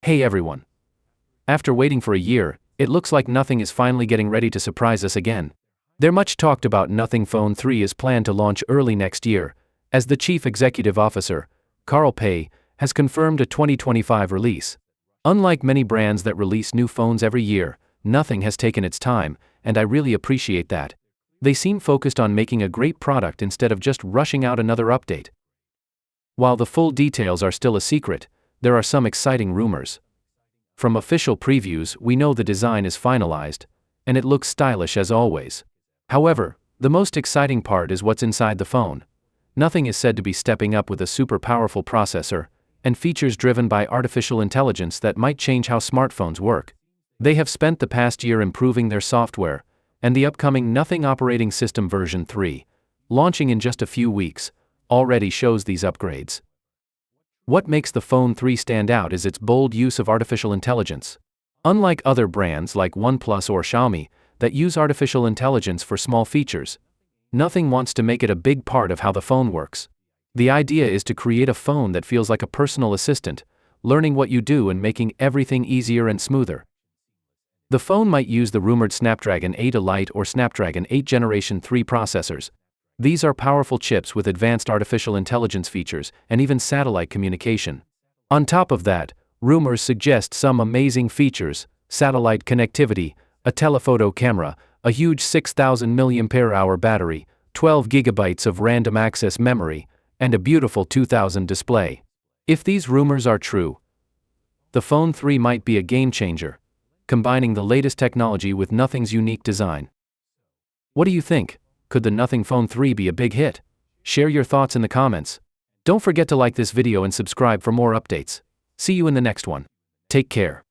Hey everyone. After waiting for a year, it looks like Nothing is finally getting ready to surprise us again. Their much talked about Nothing Phone 3 is planned to launch early next year, as the chief executive officer, Carl Pei, has confirmed a 2025 release. Unlike many brands that release new phones every year, Nothing has taken its time, and I really appreciate that. They seem focused on making a great product instead of just rushing out another update. While the full details are still a secret, there are some exciting rumors. From official previews, we know the design is finalized, and it looks stylish as always. However, the most exciting part is what's inside the phone. Nothing is said to be stepping up with a super powerful processor, and features driven by artificial intelligence that might change how smartphones work. They have spent the past year improving their software, and the upcoming Nothing operating system version 3, launching in just a few weeks, already shows these upgrades. What makes the Phone 3 stand out is its bold use of artificial intelligence. Unlike other brands like OnePlus or Xiaomi that use artificial intelligence for small features, Nothing wants to make it a big part of how the phone works. The idea is to create a phone that feels like a personal assistant, learning what you do and making everything easier and smoother. The phone might use the rumored Snapdragon 8 Elite or Snapdragon 8 Generation 3 processors. These are powerful chips with advanced artificial intelligence features and even satellite communication. On top of that, rumors suggest some amazing features: satellite connectivity, a telephoto camera, a huge 6,000 milliampere-hour battery, 12 gigabytes of random access memory, and a beautiful 2000 display. If these rumors are true, the Phone 3 might be a game changer, combining the latest technology with Nothing's unique design. What do you think? Could the Nothing Phone 3 be a big hit? Share your thoughts in the comments. Don't forget to like this video and subscribe for more updates. See you in the next one. Take care.